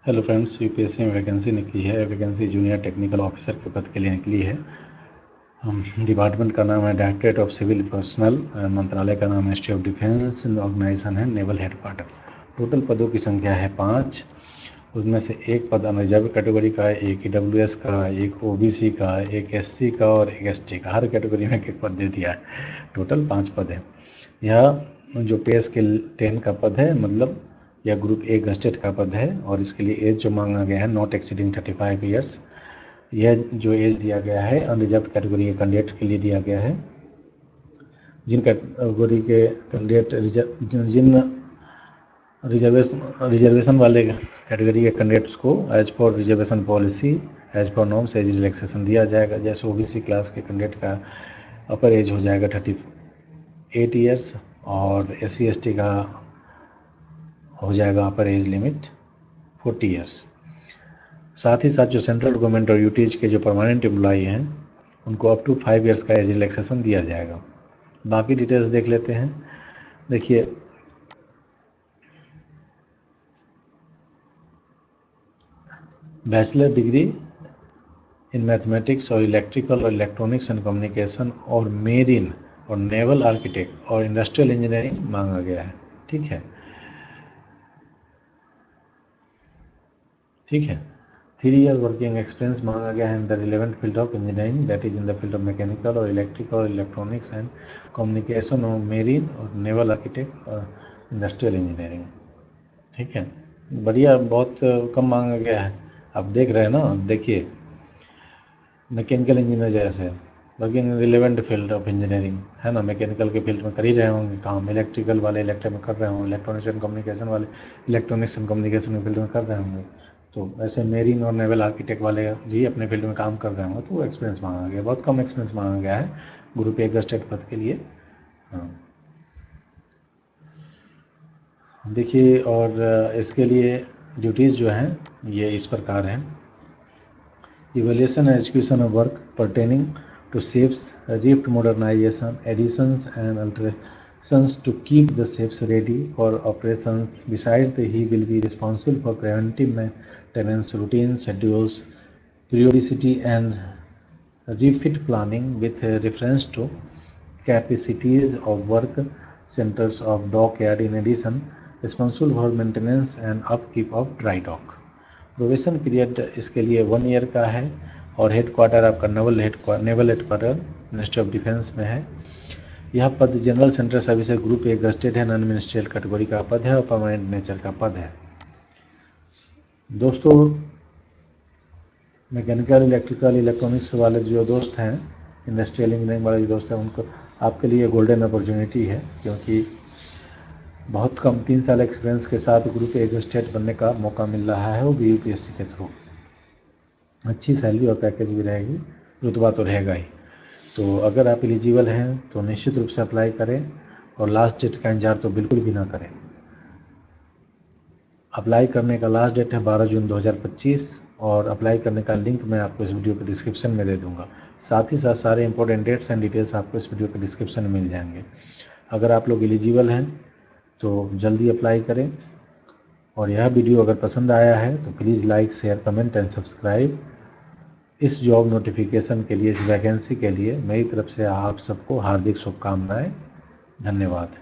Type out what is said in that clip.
Hello friends, UPSC में vacancy निकली है। वैकेंसी जूनियर टेक्निकल ऑफिसर के पद के लिए निकली है। डिपार्टमेंट का नाम है डायरेक्टरेट ऑफ सिविल पर्सनल, मंत्रालय का नाम मिनिस्ट्री ऑफ डिफेंस, ऑर्गेनाइजेशन है नेवल हेडक्वार्टर। टोटल पदों की संख्या है 5। उसमें से एक पद अनरिजर्व कैटेगरी का है, एक ईडब्ल्यूएस का, एक ओबीसी का, एक एससी का और एक एसटी का। हर कैटेगरी में एक पद दे दिया है। टोटल 5 पद है। यह जो पे स्केल 10 का पद है, मतलब यह ग्रुप ए गस्टेड का पद है। और इसके लिए एज जो मांगा गया है नॉट एक्सीडिंग 35 ईयर्स। यह जो एज दिया गया है अनरिजर्व कैटेगरी के कैंडिडेट के लिए दिया गया है। जिन कैटेगरी के कैंडिडेट जिन रिजर्वेशन वाले कैटेगरी के कैंडिडेट्स को as per reservation policy as per norms age relaxation दिया जाएगा। जैसे ओबीसी क्लास के कैंडिडेट का अपर एज हो जाएगा 38 ईयर्स और एससी एसटी का हो जाएगा अपर एज लिमिट 40 ईयर्स। साथ ही साथ जो सेंट्रल गवर्नमेंट और यूटीएच के जो परमानेंट एम्प्लॉई हैं उनको अप टू 5 ईयर्स का एज रिलैक्सेशन दिया जाएगा। बाकी डिटेल्स देख लेते हैं। देखिए, बैचलर डिग्री इन मैथमेटिक्स और इलेक्ट्रिकल और इलेक्ट्रॉनिक्स एंड कम्युनिकेशन और मेरीन और नेवल आर्किटेक्ट और इंडस्ट्रियल इंजीनियरिंग मांगा गया है। ठीक है। 3 ईयर वर्किंग एक्सपीरियंस मांगा गया है in the relevant field of engineering, that is in the field of mechanical और इलेक्ट्रिकल और इलेक्ट्रॉनिक्स एंड कम्युनिकेशन और मेरीन और नेवल आर्किटेक्ट और इंडस्ट्रियल इंजीनियरिंग। ठीक है, बढ़िया, बहुत कम मांगा गया है। आप देख रहे हैं ना, देखिए मैकेनिकल इंजीनियर जैसे working relevant field of engineering है ना, मैकेनिकल के फील्ड में कर ही रहे होंगे काम, इलेक्ट्रिकल वाले इलेक्ट्रिक में कर रहे होंगे, इलेक्ट्रॉनिक्स एंड कम्युनिकेशन वाले इलेक्ट्रॉनिक्स एंड कम्युनिकेशन के फील्ड में कर रहे होंगे। तो ऐसे मेरीन और नेवल आर्किटेक्ट वाले भी अपने फील्ड में काम कर रहे होंगे, तो वो एक्सपीरियंस मांगा गया, बहुत कम एक्सपीरियंस मांगा गया है ग्रुप ए गस्टेड पद के लिए। हाँ, देखिए, और इसके लिए ड्यूटीज़ जो हैं ये इस प्रकार हैं। Evaluation and execution of work pertaining to ships, rift modernization, additions and alterations to keep the ships ready for operations. Besides, he will be responsible for preventive maintenance routines, schedules, periodicity and refit planning with reference to capacities of work centers of dockyard. In addition, responsible for maintenance and upkeep of dry dock. Probation period इसके लिए 1 year का है और headquarter आपका naval headquarter ministry of defence में है। यह पद general central service group A gazetted है, नॉन मिनिस्ट्रियल कैटेगरी का पद है और परमानेंट नेचर का पद है। दोस्तों, मैकेनिकल इलेक्ट्रिकल इलेक्ट्रॉनिक्स वाले जो दोस्त हैं, इंडस्ट्रियल इंजीनियरिंग वाले जो दोस्त हैं, उनको आपके लिए गोल्डन अपॉर्चुनिटी है, क्योंकि बहुत कम 3 साल एक्सपीरियंस के साथ ग्रुप ए गस्टेड बनने का मौका मिल रहा है, वो भी यूपीएससी के थ्रू। अच्छी सैलरी और पैकेज भी रहेगी, रुतबा तो रहेगा ही। तो अगर आप एलिजिबल हैं तो निश्चित रूप से अप्लाई करें और लास्ट डेट का इंतजार तो बिल्कुल भी ना करें। अप्लाई करने का लास्ट डेट है 12 जून 2025 और अप्लाई करने का लिंक मैं आपको इस वीडियो के डिस्क्रिप्शन में दे दूंगा। साथ ही साथ सारे इंपॉर्टेंट डेट्स एंड डिटेल्स आपको इस वीडियो के डिस्क्रिप्शन में मिल जाएंगे। अगर आप लोग एलिजिबल हैं तो जल्दी अप्लाई करें। और यह वीडियो अगर पसंद आया है तो please like, share, comment and subscribe. इस जॉब नोटिफिकेशन के लिए, इस वैकेंसी के लिए मेरी तरफ से आप सबको हार्दिक शुभकामनाएं। धन्यवाद।